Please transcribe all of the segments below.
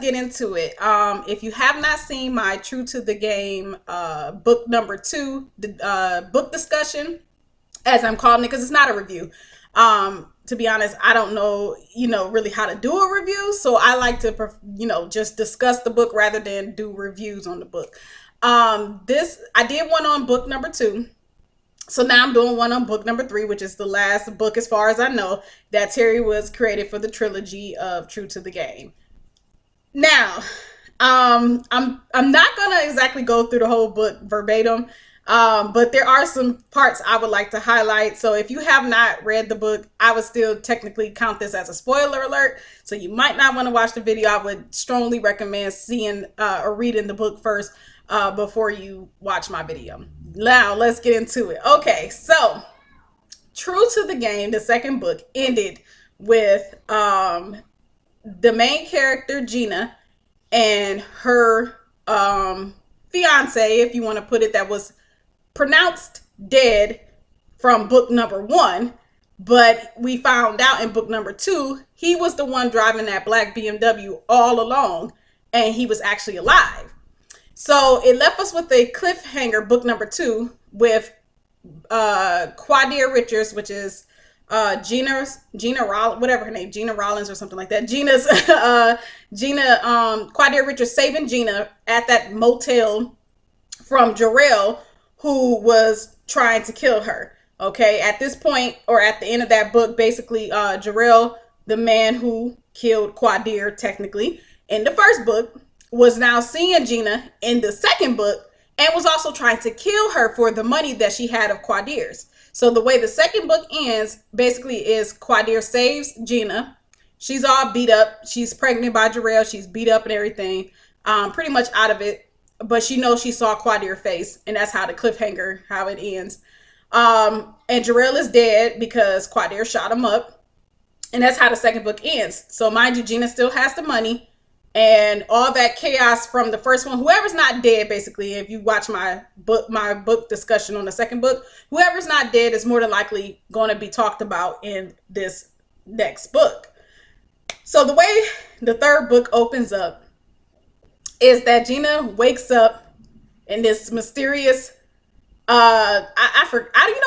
get into it. If you have not seen my True to the Game book number 2 book discussion, as I'm calling it, because it's not a review. To be honest, I don't know, really how to do a review. So I like to, just discuss the book rather than do reviews on the book. I did one on book number 2. So now I'm doing one on book number 3, which is the last book, as far as I know, that Terry was created for the trilogy of True to the Game. Now, I'm not gonna exactly go through the whole book verbatim, but there are some parts I would like to highlight. So if you have not read the book, I would still technically count this as a spoiler alert. So you might not want to watch the video. I would strongly recommend seeing or reading the book first before you watch my video. Now let's get into it. Okay, so True to the Game, the second book, ended with the main character Gina and her fiance, if you want to put it, that was pronounced dead from book number 1, but we found out in book number 2 he was the one driving that black BMW all along, and he was actually alive. So it left us with a cliffhanger, book number 2, with Quadir Richards, which is Gina Rollins, whatever her name, Gina Rollins or something like that. Quadir Richards saving Gina at that motel from Tyrell, who was trying to kill her. Okay, at this point, or at the end of that book, basically, Tyrell, the man who killed Quadir, technically, in the first book, was now seeing Gina in the second book and was also trying to kill her for the money that she had of Quadir's. So the way the second book ends basically is Quadir saves Gina. She's all beat up. She's pregnant by Tyrell. She's beat up and everything, pretty much out of it. But she knows she saw Quadir's face, and that's how the cliffhanger, how it ends. And Tyrell is dead because Quadir shot him up. And that's how the second book ends. So mind you, Gina still has the money. And all that chaos from the first one, whoever's not dead, basically, if you watch my book discussion on the second book, whoever's not dead is more than likely going to be talked about in this next book. So the way the third book opens up is that Gina wakes up in this mysterious, you know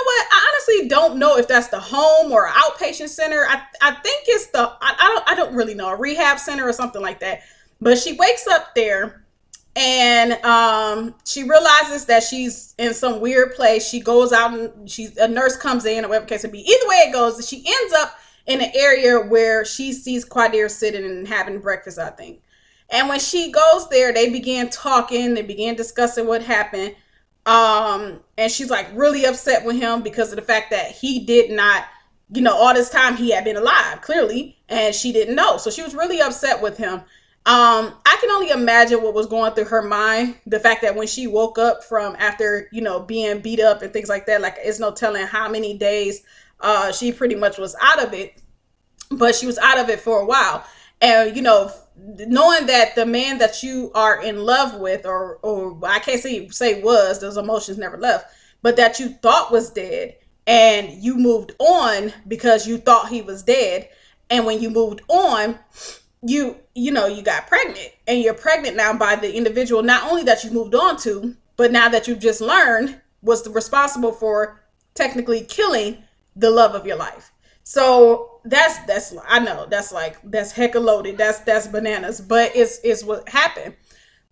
what? I honestly don't know if that's the home or outpatient center. I think it's I don't really know, a rehab center or something like that. But she wakes up there and she realizes that she's in some weird place. She goes out and a nurse comes in, or whatever case it be. Either way it goes, she ends up in an area where she sees Quadir sitting and having breakfast, I think. And when she goes there, they began talking. They began discussing what happened. And she's like really upset with him because of the fact that he did not, all this time he had been alive, clearly, and she didn't know. So she was really upset with him. I can only imagine what was going through her mind. The fact that when she woke up from after, being beat up and things like that, like it's no telling how many days, she pretty much was out of it, but she was out of it for a while. And, knowing that the man that you are in love with, or I can't say was, those emotions never left, but that you thought was dead, and you moved on because you thought he was dead. And when you moved on, you got pregnant, and you're pregnant now by the individual, not only that you moved on to, but now that you've just learned was responsible for technically killing the love of your life. So that's I know that's hecka loaded. That's bananas, but it's what happened.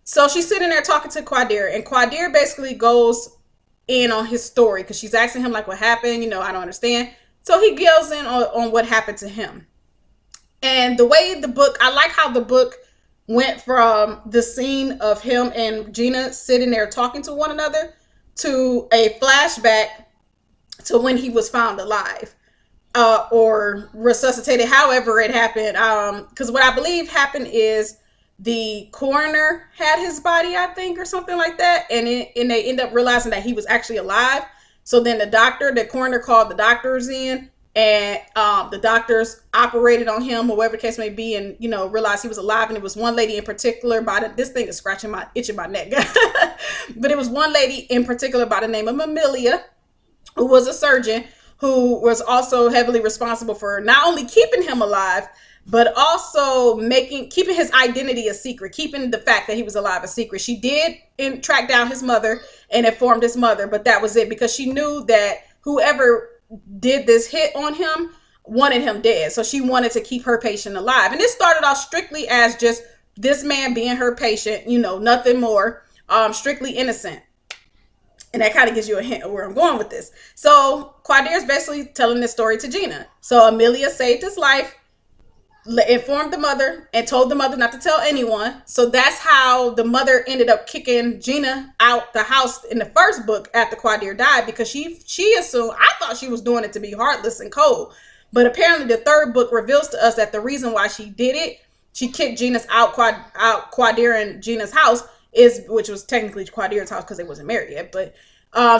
So she's sitting there talking to Quadir, and Quadir basically goes in on his story because she's asking him like what happened. I don't understand. So he goes in on what happened to him. And the way I like how the book went from the scene of him and Gina sitting there talking to one another to a flashback to when he was found alive. Or resuscitated, however it happened. Because what I believe happened is the coroner had his body, I think, or something like that, and they end up realizing that he was actually alive. So then the coroner called the doctors in, and the doctors operated on him, or whatever the case may be, and realized he was alive. And it was one lady in particular this thing is itching my neck, but it was one lady in particular by the name of Amelia, who was a surgeon, who was also heavily responsible for not only keeping him alive, but also keeping his identity a secret, keeping the fact that he was alive a secret. She did track down his mother and informed his mother, but that was it, because she knew that whoever did this hit on him wanted him dead. So she wanted to keep her patient alive. And it started off strictly as just this man being her patient, nothing more, strictly innocent. And that kind of gives you a hint of where I'm going with this. So Quadir is basically telling this story to Gina. So Amelia saved his life, informed the mother, and told the mother not to tell anyone. So that's how the mother ended up kicking Gina out the house in the first book after Quadir died, because she assumed, I thought she was doing it to be heartless and cold. But apparently the third book reveals to us that the reason why she did it, she kicked Gina's out Quadir and Gina's house, which was technically Quadir's house because they wasn't married yet, but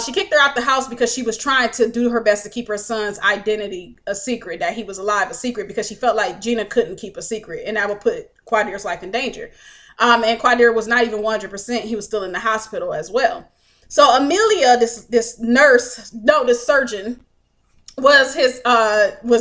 she kicked her out the house because she was trying to do her best to keep her son's identity a secret, that he was alive a secret, because she felt like Gina couldn't keep a secret, and that would put Quadir's life in danger. And Quadir was not even 100%. He was still in the hospital as well. So Amelia, this surgeon, was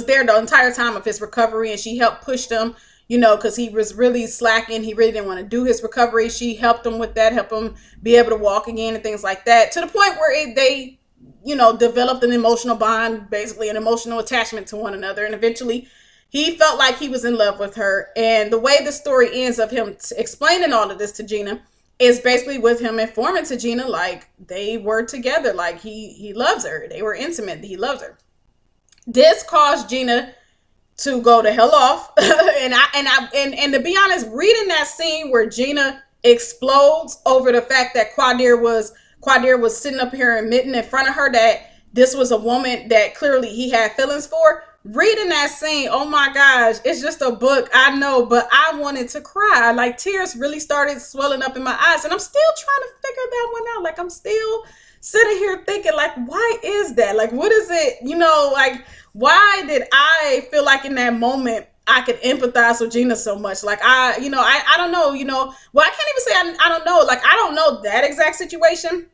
there the entire time of his recovery, and she helped push him, because he was really slacking. He really didn't want to do his recovery. She helped him with that, helped him be able to walk again and things like that, to the point where they developed an emotional bond, basically an emotional attachment to one another. And eventually he felt like he was in love with her. And the way the story ends of him explaining all of this to Gina is basically with him informing to Gina, like, they were together, like he loves her. They were intimate. He loves her. This caused Gina to go the hell off. and to be honest, reading that scene where Gina explodes over the fact that Quadir was sitting up here admitting in front of her that this was a woman that clearly he had feelings for. Reading that scene, oh my gosh, it's just a book, I know, but I wanted to cry. Like, tears really started swelling up in my eyes, and I'm still trying to figure that one out. Like, I'm still sitting here thinking, like, why is that? Like, what is it? Like, why did I feel like in that moment I could empathize with Gina so much? Like, I don't know, well, I can't even say I don't know. Like, I don't know that exact situation,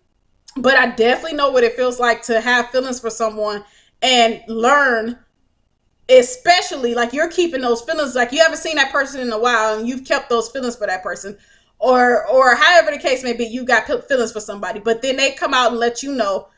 but I definitely know what it feels like to have feelings for someone and learn, especially, like, you're keeping those feelings, like you haven't seen that person in a while and you've kept those feelings for that person, or however the case may be, you got feelings for somebody, but then they come out and let you know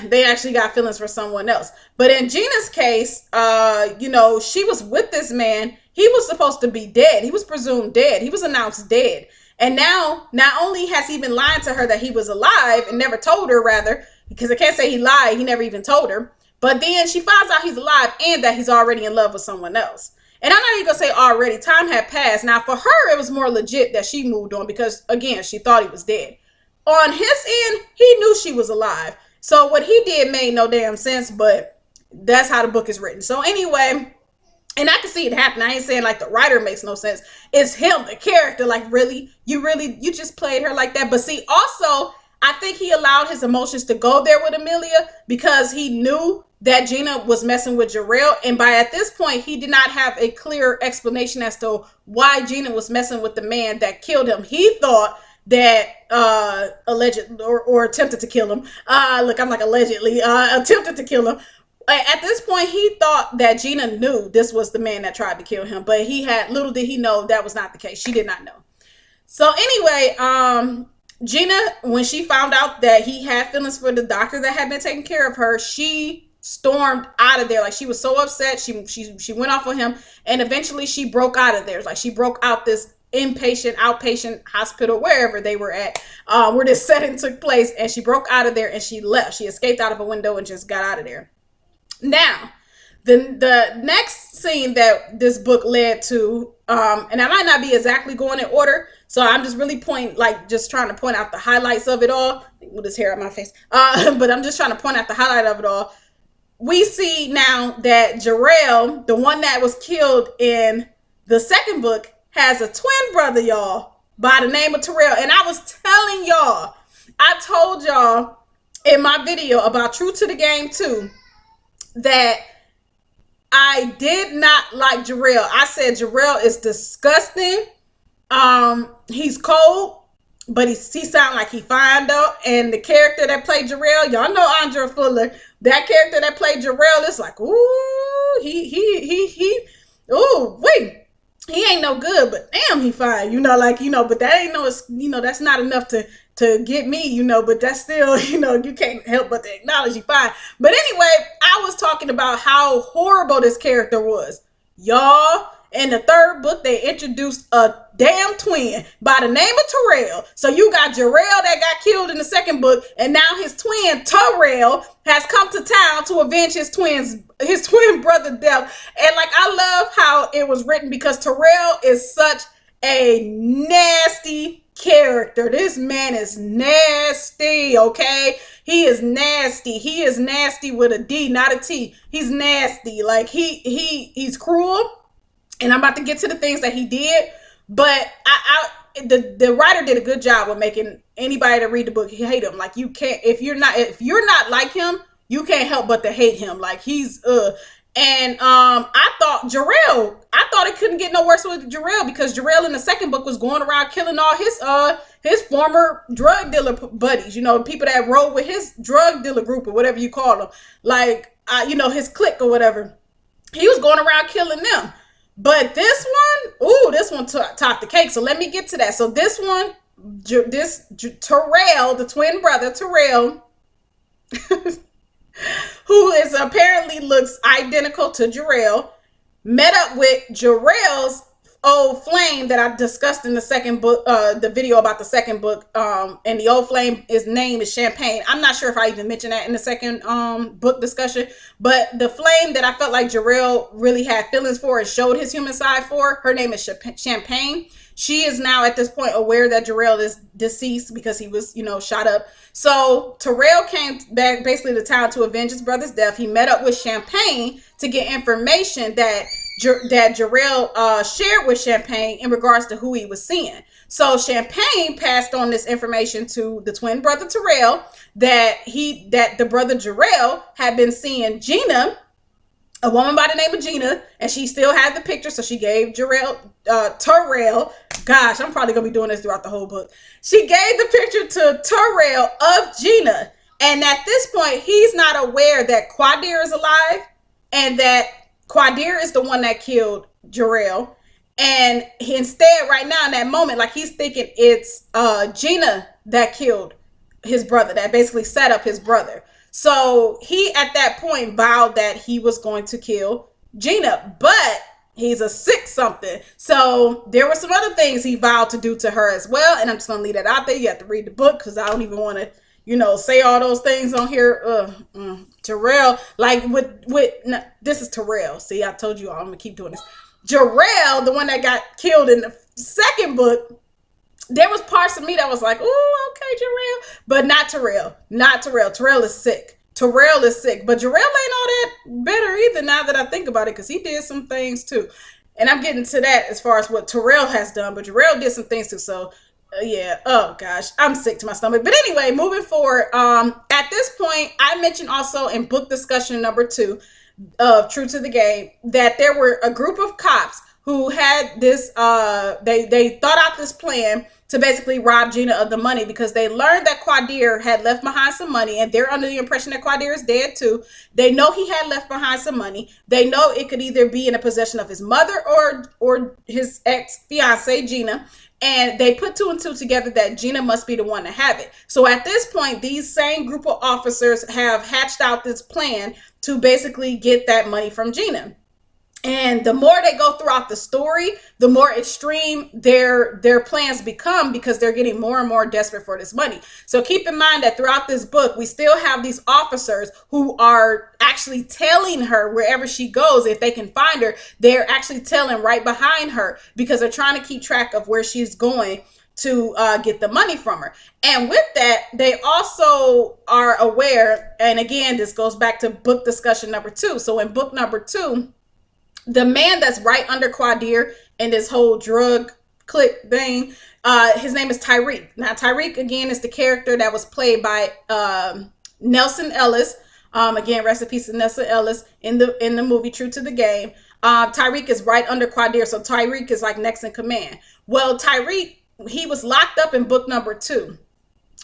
they actually got feelings for someone else. But in Gina's case, she was with this man. He was supposed to be dead. He was presumed dead. He was announced dead. And now, not only has he been lying to her that he was alive and never told her, rather, because I can't say he lied, he never even told her, but then she finds out he's alive and that he's already in love with someone else. And I'm not even gonna say already, time had passed. Now, for her, it was more legit that she moved on, because, again, she thought he was dead. On his end, he knew she was alive. So what he did made no damn sense, but that's how the book is written. So anyway, and I can see it happen. I ain't saying like the writer makes no sense. It's him, the character. Like, really, you just played her like that. But see, also, I think he allowed his emotions to go there with Amelia because he knew that Gina was messing with Tyrell. And at this point, he did not have a clear explanation as to why Gina was messing with the man that killed him. He thought that alleged or attempted to kill him. Look, I'm like allegedly attempted to kill him. At this point, he thought that Gina knew this was the man that tried to kill him, but little did he know that was not the case. She did not know. So anyway, Gina, when she found out that he had feelings for the doctor that had been taking care of her, she stormed out of there. Like, she was so upset. She went off on him, and eventually she broke out of there. Like, she broke out this outpatient hospital, wherever they were at, where this setting took place, and she broke out of there and she left. She escaped out of a window and just got out of there. Now, the next scene that this book led to, and I might not be exactly going in order, so I'm just really just trying to point out the highlights of it all. With this hair on my face, but I'm just trying to point out the highlight of it all. We see now that Tyrell, the one that was killed in the second book, has a twin brother, y'all, by the name of Tyrell. And I was telling y'all, I told y'all in my video about True to the Game 2 that I did not like Tyrell. I said Tyrell is disgusting. He's cold, but he sound like he fine though. And the character that played Tyrell, y'all know Andrea Fuller. That character that played Tyrell is like, ooh, he Oh, wait. He ain't no good, but damn, he fine. But that ain't no, that's not enough to get me, but that's still, you can't help but to acknowledge he fine. But anyway, I was talking about how horrible this character was. Y'all, in the third book, they introduced a damn twin by the name of Tyrell. So you got Jarrell that got killed in the second book, and now his twin Tyrell has come to town to avenge his twin brother death. And like, I love how it was written because Tyrell is such a nasty character. This man is nasty, okay? He is nasty. He is nasty with a D, not a T. He's nasty. Like, he's cruel, and I'm about to get to the things that he did, but the writer did a good job of making anybody that read the book hate him. Like, you can't, if you're not like him, you can't help but to hate him. Like, he's and I thought it couldn't get no worse with Jarrell, because Jarrell in the second book was going around killing all his former drug dealer buddies, people that rode with his drug dealer group or whatever you call them, like his clique or whatever. He was going around killing them. But this one topped the cake. So let me get to that. So this one, Tyrell, the twin brother, Tyrell, who is apparently looks identical to Jarrell, met up with Jarrell's old flame that I discussed in the second book, the video about the second book. And the old flame, his name is Champagne. I'm not sure if I even mentioned that in the second book discussion, but the flame that I felt like Jarrell really had feelings for and showed his human side for, her name is Champagne. She is now at this point aware that Jarrell is deceased because he was, shot up. So Tyrell came back basically to town to avenge his brother's death. He met up with Champagne to get information that Jarrell shared with Champagne in regards to who he was seeing. So Champagne passed on this information to the twin brother Tyrell that the brother Jarrell had been seeing Gina, a woman by the name of Gina, and she still had the picture, so she gave Tyrell, gosh, I'm probably going to be doing this throughout the whole book. She gave the picture to Tyrell of Gina, and at this point, he's not aware that Quadir is alive, and that Quadir is the one that killed Jarrell. And instead, right now, in that moment, like, he's thinking it's Gina that killed his brother, that basically set up his brother. So he, at that point, vowed that he was going to kill Gina, but he's a sick something. So there were some other things he vowed to do to her as well. And I'm just going to leave that out there. You have to read the book, because I don't even want to, say all those things on here. Tyrell, like no, this is Tyrell. See, I told you all, I'm going to keep doing this. Jarrell, the one that got killed in the second book, there was parts of me that was like, "Ooh, okay, Jarrell," but not Tyrell. Not Tyrell. Tyrell is sick. Tyrell is sick, but Jarrell ain't all that better either. Now that I think about it, because he did some things too, and I'm getting to that as far as what Tyrell has done. But Jarrell did some things too. So yeah. Oh gosh, I'm sick to my stomach. But anyway, moving forward. At this point, I mentioned also in book discussion number 2 of True to the Game that there were a group of cops who had this. They thought out this plan to basically rob Gina of the money, because they learned that Quadir had left behind some money, and they're under the impression that Quadir is dead too. They know he had left behind some money. They know it could either be in the possession of his mother or his ex-fiance Gina. And they put 2 and 2 together that Gina must be the one to have it. So at this point, these same group of officers have hatched out this plan to basically get that money from Gina. And the more they go throughout the story, the more extreme their plans become, because they're getting more and more desperate for this money. So keep in mind that throughout this book, we still have these officers who are actually tailing her wherever she goes. If they can find her, they're actually tailing right behind her, because they're trying to keep track of where she's going to get the money from her. And with that, they also are aware, and again, this goes back to book discussion number 2. So in book number 2, the man that's right under Quadir in this whole drug clique thing, his name is Tyreek. Now, Tyreek, again, is the character that was played by Nelson Ellis. Again, rest in peace to Nelson Ellis in the movie True to the Game. Tyreek is right under Quadir, so Tyreek is like next in command. Well, Tyreek, he was locked up in book number 2.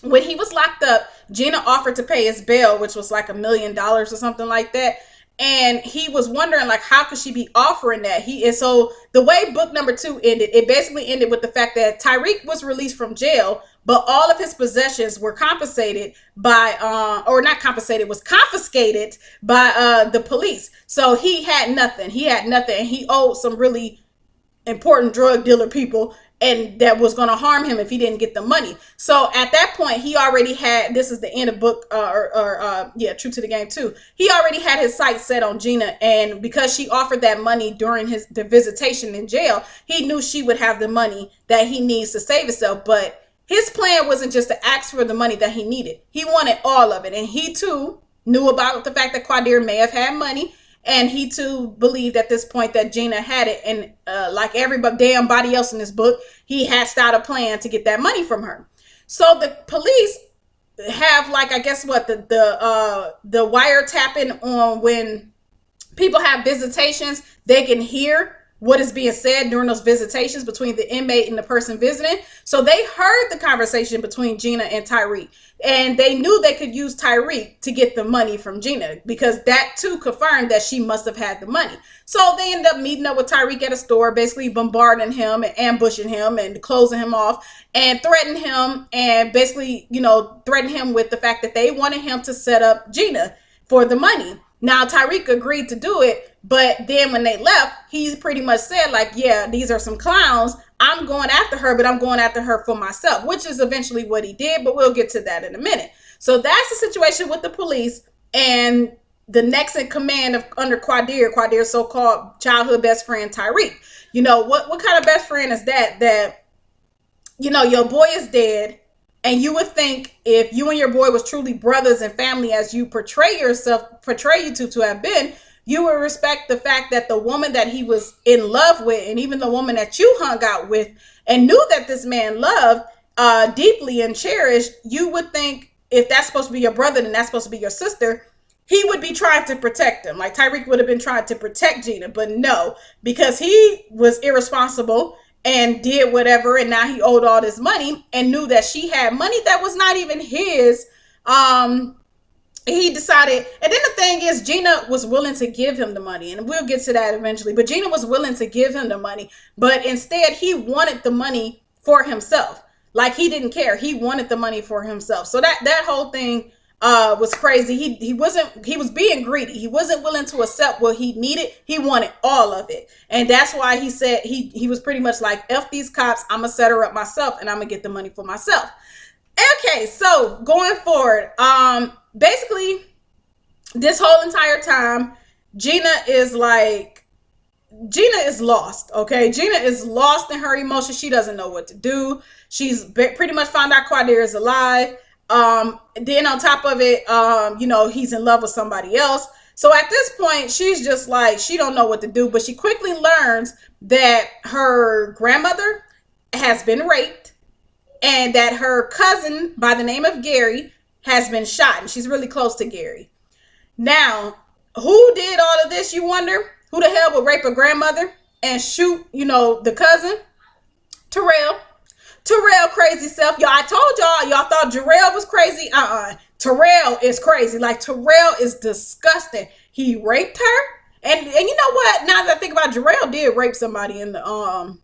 When he was locked up, Gina offered to pay his bail, which was like $1 million or something like that. and he was wondering like how could she be offering that. He and so the way book number 2 ended, it basically ended with the fact that Tyreek was released from jail, but all of his possessions were compensated by or not compensated, was confiscated by the police. So he had nothing, and he owed some really important drug dealer people, and that was going to harm him if he didn't get the money. So at that point, he already had, this is the end of book yeah, True to the Game too. He already had his sights set on Gina, and because she offered that money during the visitation in jail, he knew she would have the money that he needs to save himself. But his plan wasn't just to ask for the money that he needed. He wanted all of it, and he too knew about the fact that Quadir may have had money, and he too believed at this point that Gina had it. And like everybody, damn body else in this book, he hatched out a plan to get that money from her. So the police have, like, I guess what, the wiretapping on when people have visitations. They can hear what is being said during those visitations between the inmate and the person visiting. So they heard the conversation between Gina and Tyreek, and they knew they could use Tyreek to get the money from Gina, because that too confirmed that she must have had the money. So they end up meeting up with Tyreek at a store, basically bombarding him and ambushing him and closing him off, and threatening him, and basically, threatening him with the fact that they wanted him to set up Gina for the money. Now, Tyreek agreed to do it, but then when they left, he pretty much said, like, yeah, these are some clowns. I'm going after her, but I'm going after her for myself, which is eventually what he did, but we'll get to that in a minute. So that's the situation with the police and the next in command of under Quadir's so-called childhood best friend, Tyreek. What kind of best friend is that, your boy is dead, and you would think if you and your boy was truly brothers and family, as you portray you to have been, you would respect the fact that the woman that he was in love with, and even the woman that you hung out with and knew that this man loved deeply and cherished, you would think if that's supposed to be your brother, then that's supposed to be your sister. He would be trying to protect them. Like Tyreek would have been trying to protect Gina, but no, because he was irresponsible and did whatever, and now he owed all this money and knew that she had money that was not even his. He decided, and then the thing is, Gina was willing to give him the money, and we'll get to that eventually, but Gina was willing to give him the money, but instead he wanted the money for himself. Like, he didn't care. He wanted the money for himself. So that whole thing was crazy. He was being greedy. He wasn't willing to accept what he needed. He wanted all of it. And that's why he said he was pretty much like, F these cops, I'm gonna set her up myself, and I'm gonna get the money for myself. Okay, so going forward, basically this whole entire time, Gina is lost. Okay, Gina is lost in her emotions. She doesn't know what to do. She's pretty much found out Quadir is alive. Then on top of it, he's in love with somebody else. So at this point, she's just like, she don't know what to do, but she quickly learns that her grandmother has been raped, and that her cousin by the name of Gary has been shot, and she's really close to Gary. Now, who did all of this, you wonder? Who the hell would rape a grandmother and shoot, the cousin? Tyrell, crazy self. Y'all, I told y'all thought Tyrell was crazy. Tyrell is crazy. Like, Tyrell is disgusting. He raped her. And you know what? Now that I think about it, Tyrell did rape somebody in the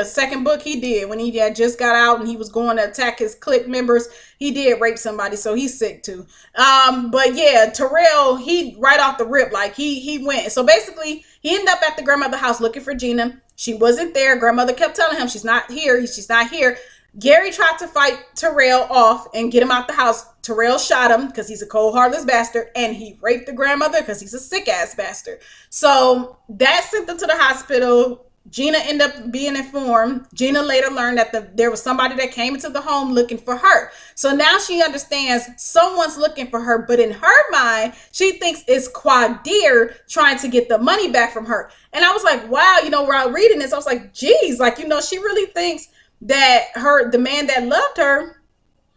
second book. He did, when he had just got out and he was going to attack his clique members. He did rape somebody, so he's sick too. But yeah, Tyrell, he right off the rip, like he went. So basically, he ended up at the grandmother's house looking for Gina. She wasn't there. Grandmother kept telling him she's not here. She's not here. Gary tried to fight Tyrell off and get him out the house. Tyrell shot him because he's a cold, heartless bastard, and he raped the grandmother because he's a sick ass bastard. So that sent them to the hospital. Gina ended up being informed. Gina later learned that there was somebody that came into the home looking for her. So now she understands someone's looking for her, but in her mind, she thinks it's Quadir trying to get the money back from her. And I was like, wow, while reading this, I was like, geez, like, she really thinks that the man that loved her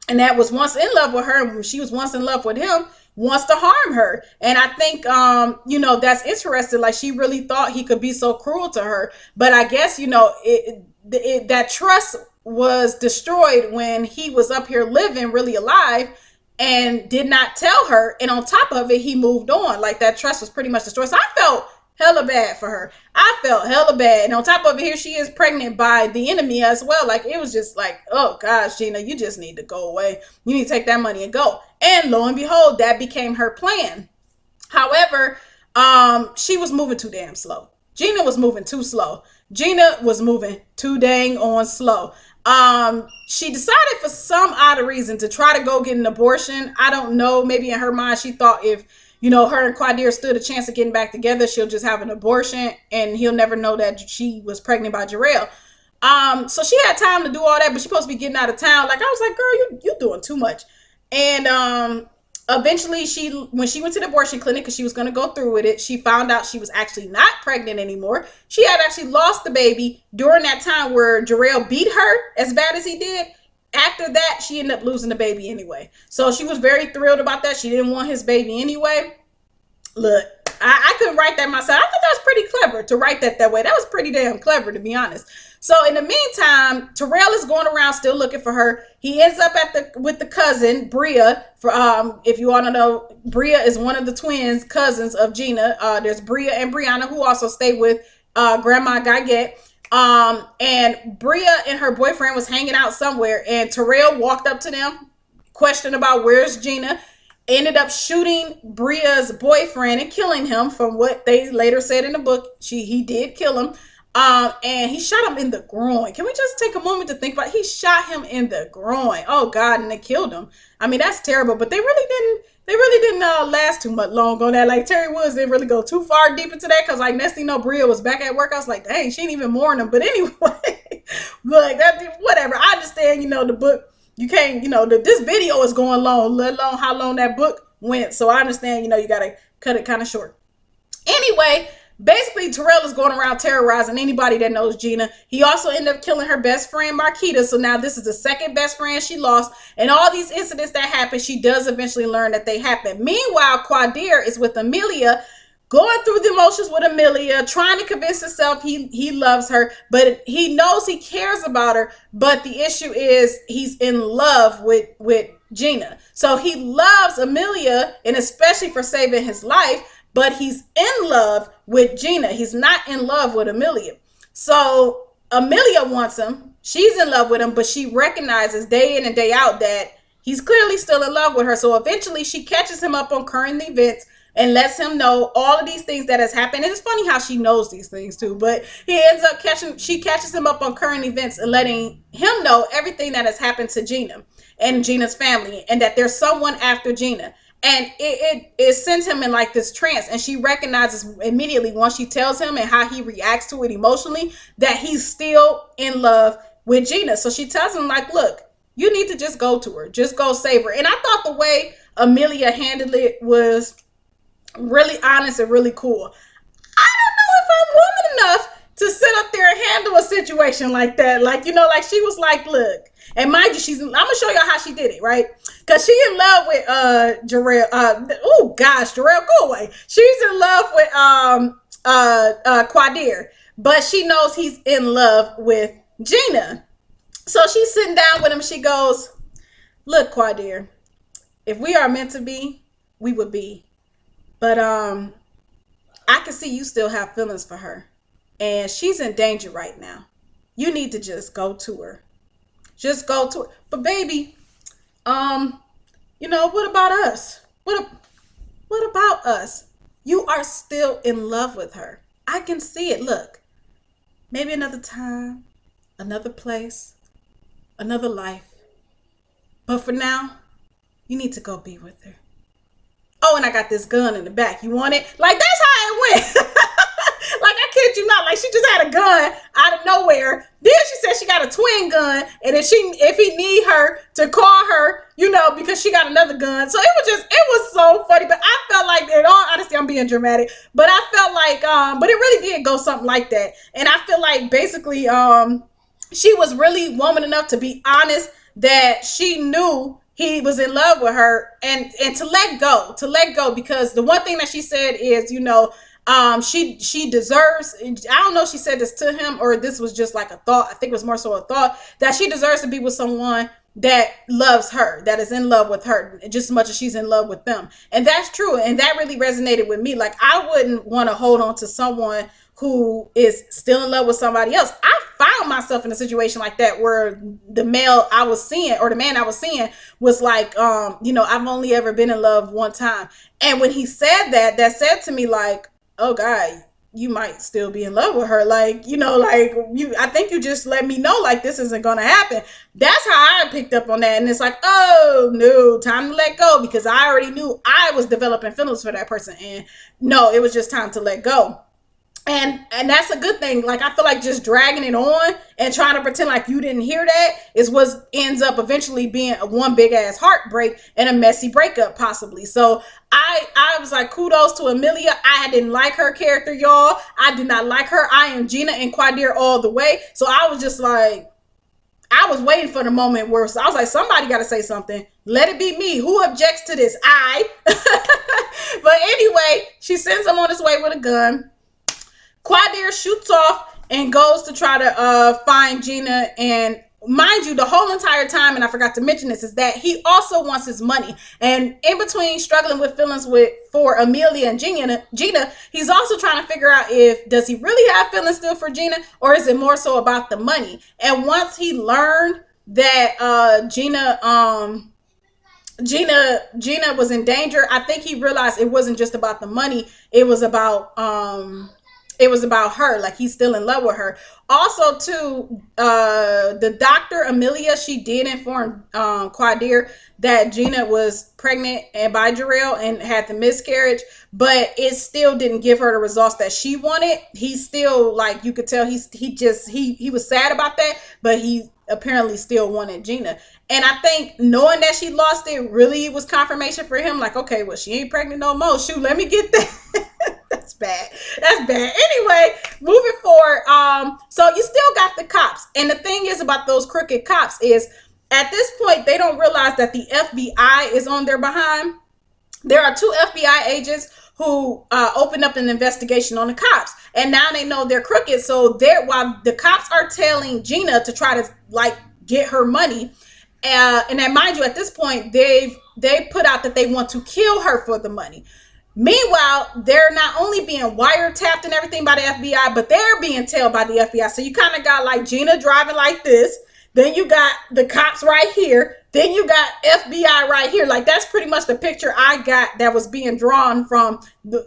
and that was once in love with her, and she was once in love with him, wants to harm her. And I think, that's interesting. Like, she really thought he could be so cruel to her. But I guess, that trust was destroyed when he was up here living, really alive, and did not tell her. And on top of it, he moved on. Like, that trust was pretty much destroyed. So I felt hella bad for her. I felt hella bad. And on top of it, here she is pregnant by the enemy as well. Like, it was just like, oh gosh, Gina, you just need to go away. You need to take that money and go. And lo and behold, that became her plan. However, she was moving too damn slow. Gina was moving too slow. Gina was moving too dang on slow. She decided for some odd reason to try to go get an abortion. I don't know. Maybe in her mind, she thought if, her and Quadir stood a chance of getting back together, she'll just have an abortion and he'll never know that she was pregnant by Tyrell. So she had time to do all that, but she's supposed to be getting out of town. Like, I was like, girl, you doing too much. And eventually, when she went to the abortion clinic because she was going to go through with it, she found out she was actually not pregnant anymore. She had actually lost the baby during that time where Tyrell beat her as bad as he did. After that, she ended up losing the baby anyway. So she was very thrilled about that. She didn't want his baby anyway. Look, I couldn't write that myself. I thought that was pretty clever to write that way. That was pretty damn clever, to be honest. So in the meantime, Tyrell is going around still looking for her. He ends up with the cousin Bria. If you want to know, Bria is one of the twins, cousins of Gina. There's Bria and Brianna, who also stay with Grandma Gaget. And Bria and her boyfriend was hanging out somewhere, and Tyrell walked up to them, questioned about where's Gina. Ended up shooting Bria's boyfriend and killing him, from what they later said in the book. He did kill him. And he shot him in the groin. Can we just take a moment to think about it? He shot him in the groin. Oh God, and they killed him. I mean, that's terrible, but they really didn't last too much long on that. Like, Terry Woods didn't really go too far deep into that, because like next thing you know, Bria was back at work. I was like, dang, she didn't even mourn him. But anyway, like that, whatever. I understand, the book. You can't, this video is going long, let alone how long that book went. So I understand, you got to cut it kind of short. Anyway, basically, Tyrell is going around terrorizing anybody that knows Gina. He also ended up killing her best friend, Marquita. So now this is the second best friend she lost. And all these incidents that happen, she does eventually learn that they happened. Meanwhile, Quadir is with Amelia, going through the emotions with Amelia, trying to convince himself he loves her, but he knows he cares about her. But the issue is he's in love with Gina. So he loves Amelia, and especially for saving his life, but he's in love with Gina. He's not in love with Amelia. So Amelia wants him. She's in love with him, but she recognizes day in and day out that he's clearly still in love with her. So eventually she catches him up on current events and lets him know all of these things that has happened. And it's funny how she knows these things too, but she catches him up on current events and letting him know everything that has happened to Gina and Gina's family, and that there's someone after Gina. And it sends him in like this trance, and she recognizes immediately once she tells him and how he reacts to it emotionally that he's still in love with Gina. So she tells him, like, look, you need to just go to her, just go save her. And I thought the way Amelia handled it was really honest and really cool. I don't know if I'm woman enough to sit up there and handle a situation like that. Like, like she was like, look, and mind you, I'm gonna show y'all how she did it, right? Because she in love with Tyrell. Oh gosh, Tyrell, go away. She's in love with Quadir, but she knows he's in love with Gina. So she's sitting down with him. She goes, look, Quadir, if we are meant to be, we would be. But I can see you still have feelings for her, and she's in danger right now. You need to just go to her. Just go to her. But baby, what about us? What about us? You are still in love with her. I can see it. Look, maybe another time, another place, another life. But for now, you need to go be with her. Oh, and I got this gun in the back. You want it? Like, that's how it went. Like, I kid you not. Like, she just had a gun out of nowhere. Then she said she got a twin gun, and if he need her to call her, because she got another gun. So it was so funny. But I felt like, in all honesty, I'm being dramatic, but I felt like, but it really did go something like that. And I feel like basically, she was really woman enough to be honest that she knew he was in love with her, and to let go, because the one thing that she said is, she deserves, I don't know if she said this to him or this was just like a thought. I think it was more so a thought that she deserves to be with someone that loves her, that is in love with her just as much as she's in love with them. And that's true. And that really resonated with me. Like, I wouldn't want to hold on to someone who is still in love with somebody else. I found myself in a situation like that where the male I was seeing, or the man I was seeing, was like, I've only ever been in love one time. And when he said that, that said to me like, oh God, you might still be in love with her. Like, like, I think you just let me know like this isn't gonna happen. That's how I picked up on that. And it's like, oh no, time to let go, because I already knew I was developing feelings for that person. And no, it was just time to let go. And that's a good thing. Like, I feel like just dragging it on and trying to pretend like you didn't hear that is what ends up eventually being a one big ass heartbreak and a messy breakup possibly. So I was like, kudos to Amelia. I didn't like her character, y'all. I did not like her. I am Gina and Quadir all the way. So I was just like, I was waiting for the moment where I was like, somebody got to say something. Let it be me. Who objects to this? I. But anyway, she sends him on his way with a gun. Quadir shoots off and goes to try to find Gina. And mind you, the whole entire time, and I forgot to mention this, is that he also wants his money. And in between struggling with feelings for Amelia and Gina, he's also trying to figure out if does he really have feelings still for Gina, or is it more so about the money? And once he learned that Gina was in danger, I think he realized it wasn't just about the money. It was about her. Like, he's still in love with her. Also, too, the doctor Amelia, she did inform Quadir that Gina was pregnant and by Tyrell and had the miscarriage, but it still didn't give her the results that she wanted. He still, like, you could tell he was sad about that, but he apparently still wanted Gina. And I think knowing that she lost it really was confirmation for him. Like, okay, well, she ain't pregnant no more. Shoot, let me get that. That's bad. That's bad. Anyway, moving forward. So you still got the cops. And the thing is about those crooked cops is at this point, they don't realize that the FBI is on their behind. There are two FBI agents who opened up an investigation on the cops, and now they know they're crooked. So while the cops are telling Gina to try to like get her money, and then mind you, at this point they put out that they want to kill her for the money. Meanwhile, they're not only being wiretapped and everything by the FBI, but they're being tailed by the FBI. So you kind of got like Gina driving like this. Then you got the cops right here. Then you got FBI right here. Like, that's pretty much the picture I got that was being drawn from the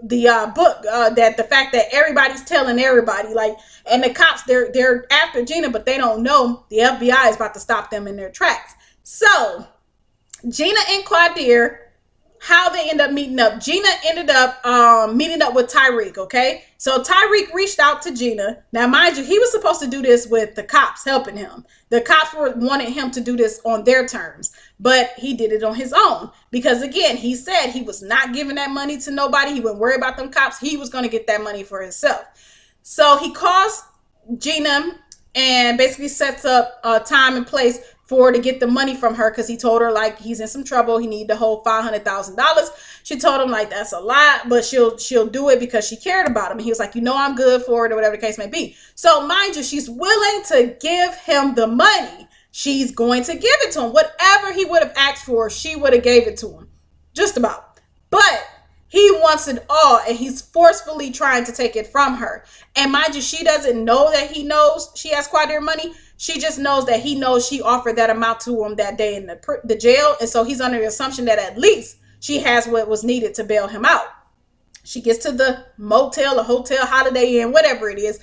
book. That the fact that everybody's telling everybody, like, and the cops, they're after Gina, but they don't know the FBI is about to stop them in their tracks. So Gina and Quadir, how they end up meeting up. Gina ended up meeting up with Tyreek, okay? So Tyreek reached out to Gina. Now, mind you, he was supposed to do this with the cops helping him. The cops wanted him to do this on their terms, but he did it on his own. Because, again, he said he was not giving that money to nobody. He wouldn't worry about them cops. He was going to get that money for himself. So he calls Gina and basically sets up a time and place for to get the money from her, because he told her like he's in some trouble. He need the whole $500,000. She told him like that's a lot, but she'll do it because she cared about him. And he was like, I'm good for it, or whatever the case may be. So mind you, she's willing to give him the money. She's going to give it to him. Whatever he would have asked for, she would have gave it to him. Just about. But he wants it all, and he's forcefully trying to take it from her. And mind you, she doesn't know that he knows she has Quadir money. She just knows that he knows she offered that amount to him that day in the jail. And so he's under the assumption that at least she has what was needed to bail him out. She gets to the motel, a hotel, Holiday Inn, whatever it is.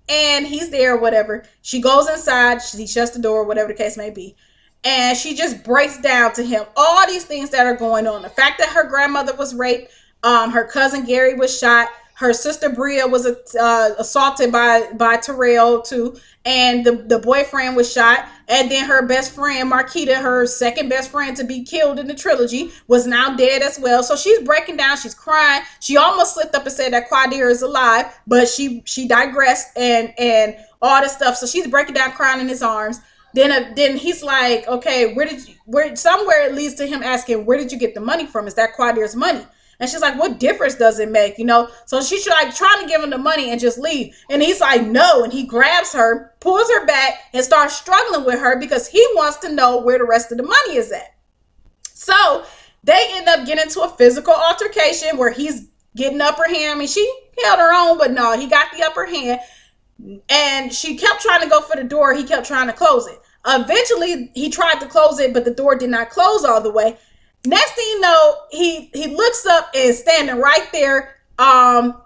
And he's there, whatever. She goes inside. She shuts the door, whatever the case may be. And she just breaks down to him all these things that are going on. The fact that her grandmother was raped. Her cousin Gary was shot. Her sister Bria was assaulted by Tyrell too, and the boyfriend was shot. And then her best friend Marquita, her second best friend to be killed in the trilogy, was now dead as well. So she's breaking down. She's crying. She almost slipped up and said that Quadir is alive, but she digressed and all this stuff. So she's breaking down, crying in his arms. Then he's like, okay, where somewhere it leads to him asking, where did you get the money from? Is that Quadir's money? And she's like, what difference does it make? So she's like trying to give him the money and just leave. And he's like, no. And he grabs her, pulls her back, and starts struggling with her because he wants to know where the rest of the money is at. So they end up getting into a physical altercation where he's getting upper hand. I mean, she held her own, but no, he got the upper hand. And she kept trying to go for the door. He kept trying to close it. Eventually, he tried to close it, but the door did not close all the way. Next thing you know, he looks up and standing right there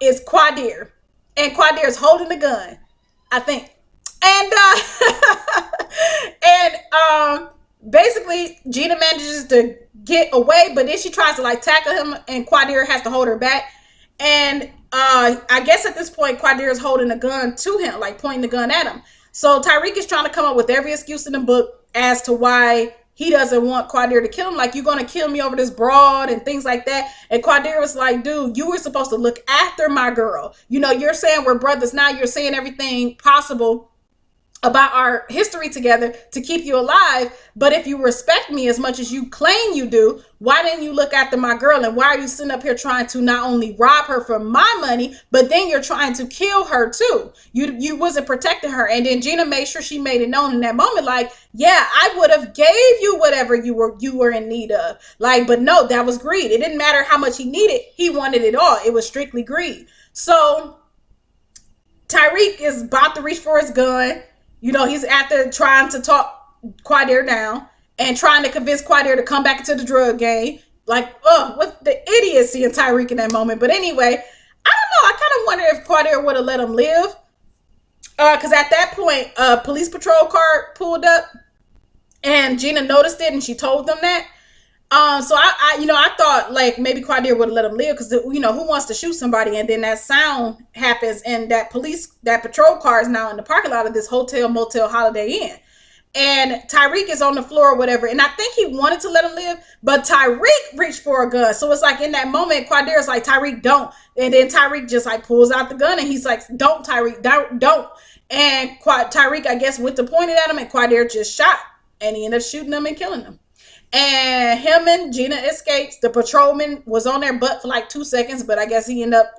is Quadir. And Quadir is holding the gun, I think. And basically, Gina manages to get away, but then she tries to like tackle him, and Quadir has to hold her back. And I guess at this point, Quadir is holding a gun to him, like pointing the gun at him. So Tyreek is trying to come up with every excuse in the book as to why he doesn't want Quadir to kill him. Like, you're going to kill me over this broad and things like that. And Quadir was like, dude, you were supposed to look after my girl. You're saying we're brothers now. You're saying everything possible about our history together to keep you alive. But if you respect me as much as you claim you do, why didn't you look after my girl? And why are you sitting up here trying to not only rob her for my money, but then you're trying to kill her too? You wasn't protecting her. And then Gina made sure she made it known in that moment, like, yeah, I would have gave you whatever you were in need of. Like, but no, that was greed. It didn't matter how much he needed. He wanted it all. It was strictly greed. So Tyreek is about to reach for his gun. He's after trying to talk Quadir down and trying to convince Quadir to come back into the drug game. Like, what the idiocy in Tyreek in that moment. But anyway, I don't know. I kind of wonder if Quadir would have let him live. Because at that point, a police patrol car pulled up and Gina noticed it and she told them that. So I thought like maybe Quadir would have let him live because who wants to shoot somebody, and then that sound happens and that patrol car is now in the parking lot of this hotel, motel, Holiday Inn, and Tyreek is on the floor or whatever, and I think he wanted to let him live, but Tyreek reached for a gun. So it's like in that moment, Quadir is like, Tyreek, don't, and then Tyreek just like pulls out the gun and he's like, don't, Tyreek, don't, and Tyreek I guess went to point it at him, and Quadir just shot, and he ended up shooting him and killing him. And him and Gina escapes. The patrolman was on their butt for like 2 seconds, but I guess he ended up,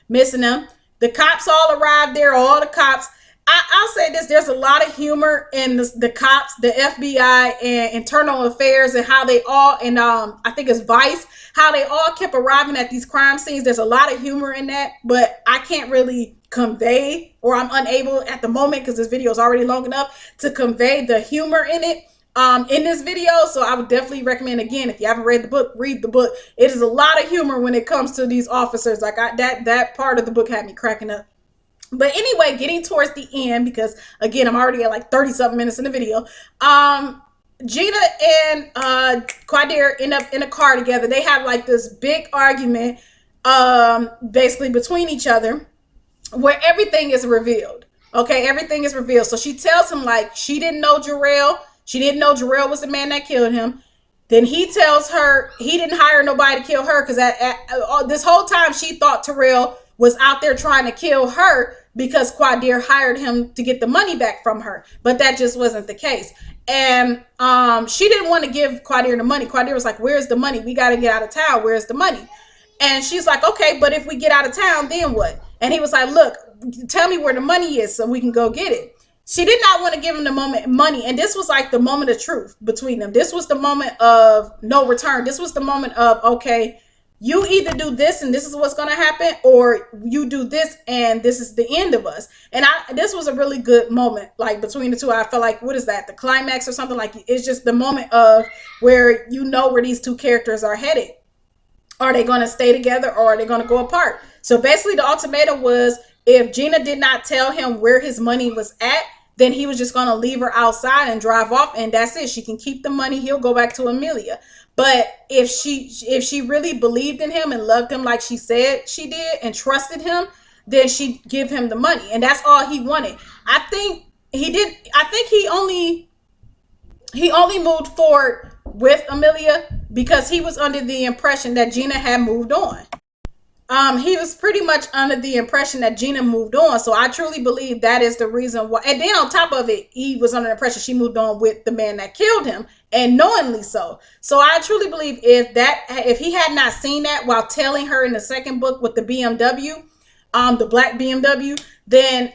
missing them. The cops all arrived there, all the cops. I'll say this, there's a lot of humor in the cops, the FBI, and internal affairs, and how they all, and I think it's Vice, how they all kept arriving at these crime scenes. There's a lot of humor in that, but I can't really convey, or I'm unable at the moment because this video is already long enough to convey the humor in it. In this video, so I would definitely recommend, again, if you haven't read the book, read the book. It is a lot of humor when it comes to these officers. Like that part of the book had me cracking up. But anyway, getting towards the end, because again, I'm already at like 30 something minutes in the video. Gina and Quadir end up in a car together. They have like this big argument, basically between each other, where everything is revealed. Okay, everything is revealed. So she tells him like she didn't know Tyrell. She didn't know Tyrell was the man that killed him. Then he tells her he didn't hire nobody to kill her because this whole time she thought Tyrell was out there trying to kill her because Quadir hired him to get the money back from her. But that just wasn't the case. And she didn't want to give Quadir the money. Quadir was like, where's the money? We got to get out of town. Where's the money? And she's like, okay, but if we get out of town, then what? And he was like, look, tell me where the money is so we can go get it. She did not want to give him the money. And this was like the moment of truth between them. This was the moment of no return. This was the moment of, okay, you either do this and this is what's going to happen, or you do this and this is the end of us. And this was a really good moment, like between the two. I felt like, what is that? The climax or something? Like, it's just the moment of where where these two characters are headed. Are they going to stay together or are they going to go apart? So basically the ultimatum was, if Gina did not tell him where his money was at, then he was just going to leave her outside and drive off, and that's it. She can keep the money. He'll go back to Amelia. But if she really believed in him and loved him like she said she did and trusted him, then she'd give him the money. And that's all he wanted. I think he only moved forward with Amelia because he was under the impression that Gina had moved on. He was pretty much under the impression that Gina moved on. So I truly believe that is the reason why. And then on top of it, he was under the impression she moved on with the man that killed him, and knowingly so. So I truly believe if he had not seen that while telling her in the second book with the BMW, the black BMW, then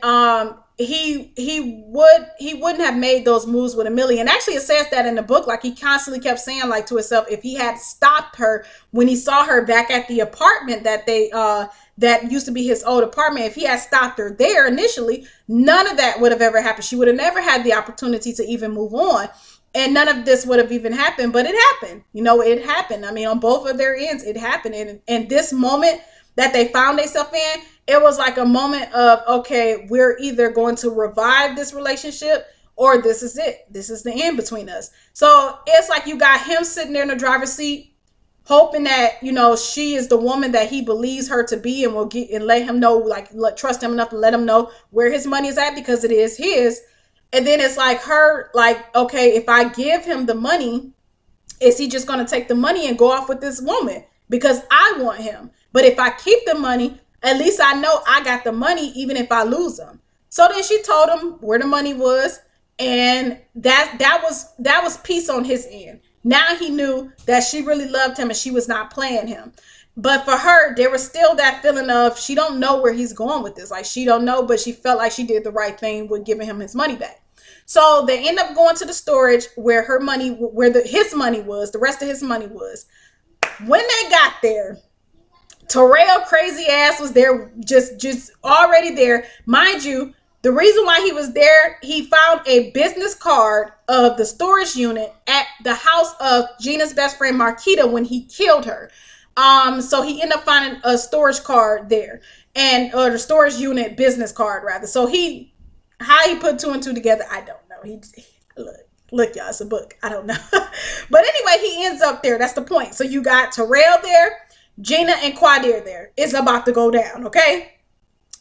he wouldn't have made those moves with Amelia. And actually, it says that in the book. Like, he constantly kept saying, like, to himself, if he had stopped her when he saw her back at the apartment that used to be his old apartment, if he had stopped her there initially, none of that would have ever happened. She would have never had the opportunity to even move on. And none of this would have even happened, but it happened. It happened. I mean, on both of their ends, it happened. And this moment that they found themselves in, it was like a moment of, okay, we're either going to revive this relationship or this is it. This is the end between us. So it's like you got him sitting there in the driver's seat, hoping that, she is the woman that he believes her to be, and will get and let him know, like, trust him enough to let him know where his money is at, because it is his. And then it's like her, like, okay, if I give him the money, is he just going to take the money and go off with this woman because I want him? But if I keep the money, at least I know I got the money, even if I lose them. So then she told him where the money was, and that was peace on his end. Now he knew that she really loved him and she was not playing him. But for her, there was still that feeling of she don't know where he's going with this. Like, she don't know, but she felt like she did the right thing with giving him his money back. So they end up going to the storage where his money was, the rest of his money was. When they got there, Tyrell crazy ass was there, just already there. Mind you, the reason why he was there, he found a business card of the storage unit at the house of Gina's best friend Marquita when he killed her. So he ended up finding a storage card there, or the storage unit business card rather. So how he put two and two together, I don't know. He look, y'all, it's a book. I don't know. But anyway, he ends up there. That's the point. So you got Tyrell there, Gina and Quadir there. It's about to go down, okay?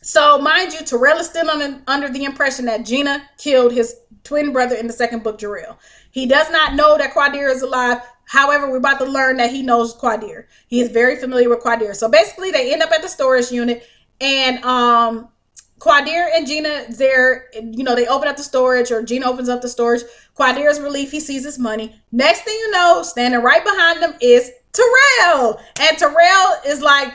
So mind you, Tyrell is still under the impression that Gina killed his twin brother in the second book, Jarrell. He does not know that Quadir is alive. However, we're about to learn that he knows Quadir. He is very familiar with Quadir. So basically, they end up at the storage unit, and Quadir and Gina there, they open up the storage, or Gina opens up the storage. Quadir's relief, he sees his money. Next thing you know, standing right behind them is Tyrell. And Tyrell is like,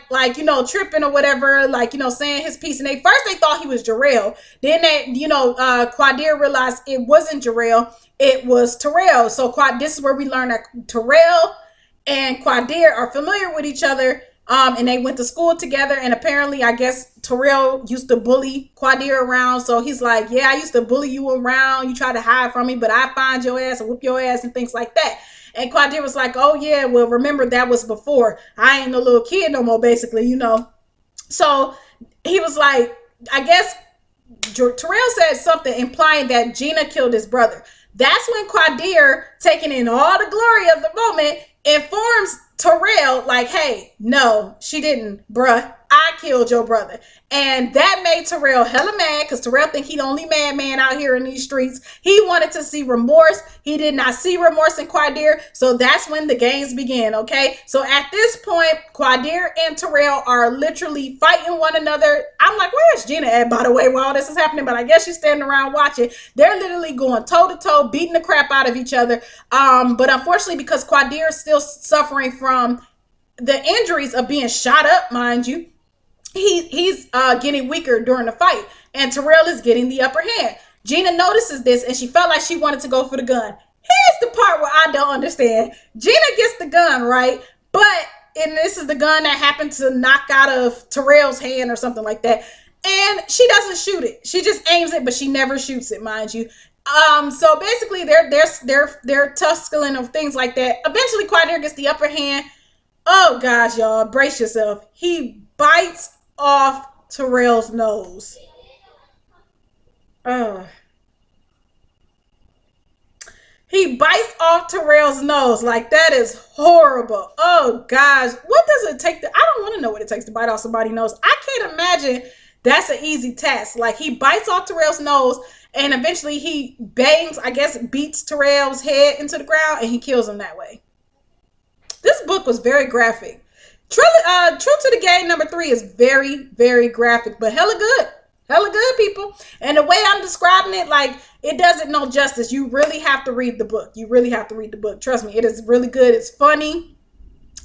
tripping or whatever, saying his piece. And first they thought he was Jarrell. Then Quadir realized it wasn't Jarrell, it was Tyrell. So this is where we learn that Tyrell and Quadir are familiar with each other. And they went to school together, and apparently, I guess Tyrell used to bully Quadir around. So he's like, yeah, I used to bully you around. You try to hide from me, but I find your ass and whoop your ass and things like that. And Quadir was like, oh yeah, well, remember that was before. I ain't no little kid no more, basically, So he was like, I guess Tyrell said something implying that Gina killed his brother. That's when Quadir, taking in all the glory of the moment, informs Tyrell, like, hey, no, she didn't, bruh. I killed your brother. And that made Tyrell hella mad, because Tyrell think he the only madman out here in these streets. He wanted to see remorse. He did not see remorse in Quadir. So that's when the games began, okay? So at this point, Quadir and Tyrell are literally fighting one another. I'm like, where's Gina at, by the way, while all this is happening? But I guess she's standing around watching. They're literally going toe-to-toe, beating the crap out of each other. But unfortunately, because Quadir is still suffering from the injuries of being shot up, mind you, he's getting weaker during the fight, and Tyrell is getting the upper hand. Gina notices this, and she felt like she wanted to go for the gun. Here's the part where I don't understand. Gina gets the gun, right? And this is the gun that happened to knock out of Tyrell's hand or something like that. And she doesn't shoot it. She just aims it, but she never shoots it, mind you. So basically they're tussling of things like that. Eventually Quadir gets the upper hand. Oh gosh, y'all, brace yourself. He bites off Tyrell's nose. He bites off Tyrell's nose. Like, that is horrible. Oh gosh, what does it take I don't want to know what it takes to bite off somebody's nose. I can't imagine that's an easy task. Like, he bites off Tyrell's nose, and eventually he beats Tyrell's head into the ground, and he kills him that way. This book was very graphic. True to the Game #3 is very, very graphic, but hella good. Hella good, people. And the way I'm describing it, like, it doesn't know justice. You really have to read the book. You really have to read the book. Trust me, it is really good. It's funny.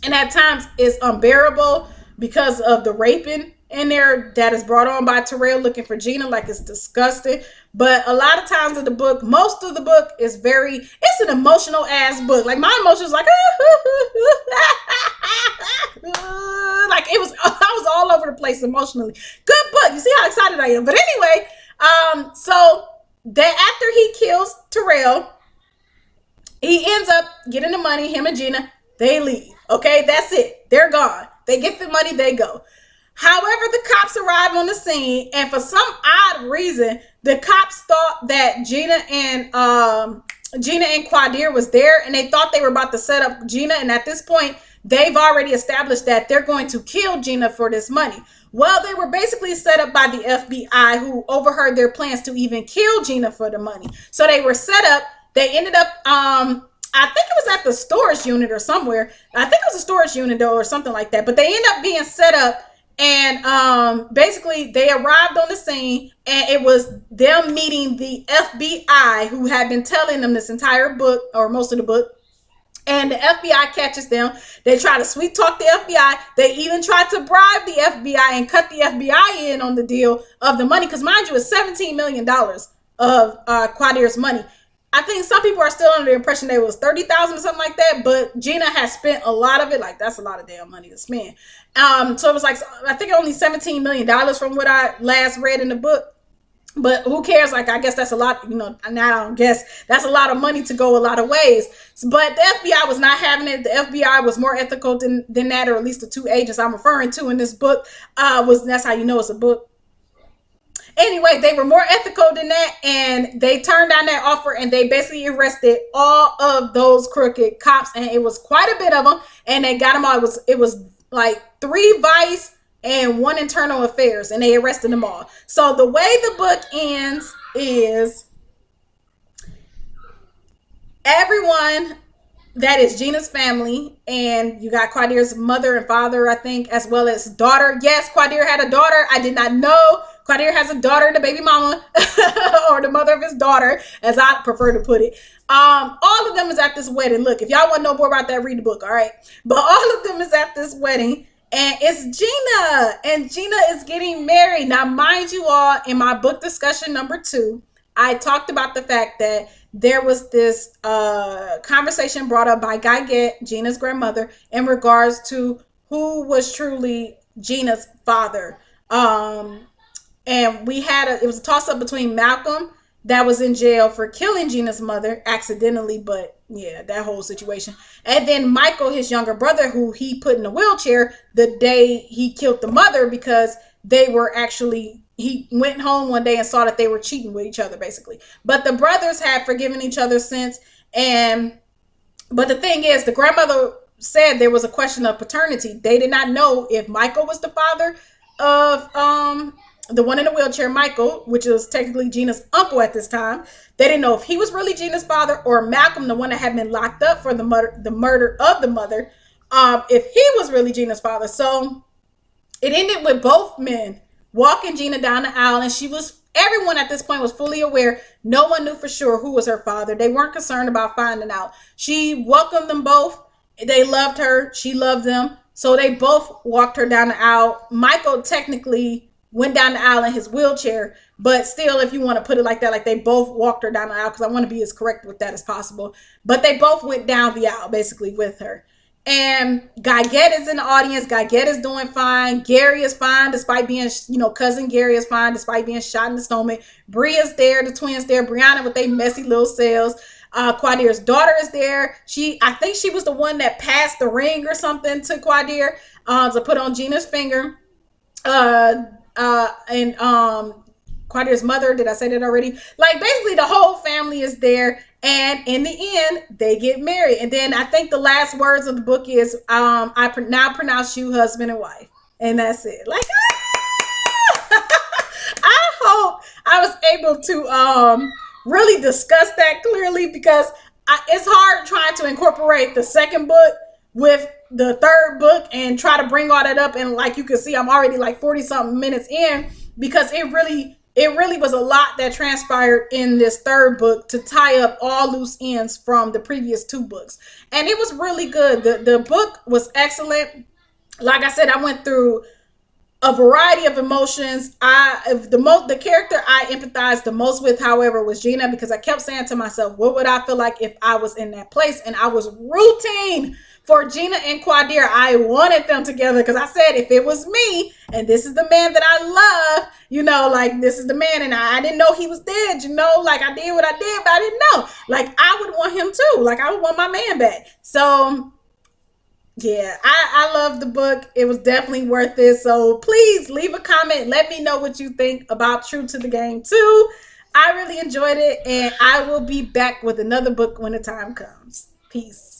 And at times it's unbearable because of the raping in there that is brought on by Tyrell looking for Gina. Like, it's disgusting. But a lot of times in the book, most of the book is it's an emotional ass book. Like, my emotions like like, I was all over the place emotionally. Good book. You see how excited I am. But anyway, so that after he kills Tyrell, he ends up getting the money. Him and Gina, they leave. Okay, that's it. They're gone. They get the money, they go. However, the cops arrive on the scene, and for some odd reason, the cops thought that Gina and Quadir was there, and they thought they were about to set up Gina. And at this point, they've already established that they're going to kill Gina for this money. Well, they were basically set up by the FBI, who overheard their plans to even kill Gina for the money. So they were set up. They ended up, I think it was at the storage unit or somewhere. I think it was a storage unit though, or something like that. But they end up being set up, and basically they arrived on the scene, and it was them meeting the FBI, who had been telling them this entire book, or most of the book. And the FBI catches them. They try to sweet talk the FBI. They even try to bribe the FBI and cut the FBI in on the deal of the money. Because mind you, it's $17 million of Quadir's money. I think some people are still under the impression that it was 30,000 or something like that, but Gina has spent a lot of it. Like, that's a lot of damn money to spend. So it was like, I think only $17 million from what I last read in the book. But who cares? Like, I guess that's a lot, now I don't guess that's a lot of money to go a lot of ways. But the FBI was not having it. The FBI was more ethical than that, or at least the two agents I'm referring to in this book that's how you know it's a book. Anyway, they were more ethical than that, and they turned down that offer, and they basically arrested all of those crooked cops, and it was quite a bit of them, and they got them all. It was like 3 vice and 1 internal affairs, and they arrested them all. So the way the book ends is everyone that is Gina's family, and you got Quadir's mother and father, I think, as well as daughter. Yes, Quadir had a daughter. I did not know Quadir has a daughter, the baby mama, or the mother of his daughter, as I prefer to put it. All of them is at this wedding. Look, if y'all want to know more about that, read the book, all right? But all of them is at this wedding, and it's Gina, and Gina is getting married. Now, mind you all, in my book discussion #2, I talked about the fact that there was this conversation brought up by Guyette, Gina's grandmother, in regards to who was truly Gina's father. And it was a toss-up between Malcolm, that was in jail for killing Gina's mother accidentally, but yeah, that whole situation. And then Michael, his younger brother, who he put in a wheelchair the day he killed the mother, because he went home one day and saw that they were cheating with each other, basically. But the brothers had forgiven each other since. But the thing is, the grandmother said there was a question of paternity. They did not know if Michael was the father of the one in the wheelchair, Michael, which was technically Gina's uncle at this time. They didn't know if he was really Gina's father, or Malcolm, the one that had been locked up for the murder of the mother, if he was really Gina's father. So it ended with both men walking Gina down the aisle, and everyone at this point was fully aware. No one knew for sure who was her father. They weren't concerned about finding out. She welcomed them both. They loved her. She loved them. So they both walked her down the aisle. Michael technically went down the aisle in his wheelchair, but still, if you want to put it like that, like, they both walked her down the aisle, because I want to be as correct with that as possible. But they both went down the aisle basically with her. And Guyette is in the audience. Guyette is doing fine. Gary is fine, despite being, cousin Gary is fine, despite being shot in the stomach. Bria's there, the twins there. Brianna with their messy little selves. Quadir's daughter is there. I think she was the one that passed the ring or something to Quadir to put on Gina's finger. And Quadir's mother, did I say that already? Like, basically the whole family is there, and in the end they get married. And then I think the last words of the book is I now pronounce you husband and wife, and that's it. Like, I hope I was able to really discuss that clearly, because it's hard trying to incorporate the second book with the third book and try to bring all that up. And like you can see, I'm already like 40 something minutes in, because it really was a lot that transpired in this third book to tie up all loose ends from the previous two books. And it was really good. The book was excellent. Like I said, I went through a variety of emotions. The character I empathized the most with, however, was Gina, because I kept saying to myself, what would I feel like if I was in that place? And I was rooting for Gina and Quadir. I wanted them together, because I said, if it was me and this is the man that I love, like this is the man, and I didn't know he was dead, like I did what I did, but I didn't know. Like I would want him too. Like I would want my man back. So yeah, I love the book. It was definitely worth it. So please leave a comment. Let me know what you think about True to the Game 2. I really enjoyed it, and I will be back with another book when the time comes. Peace.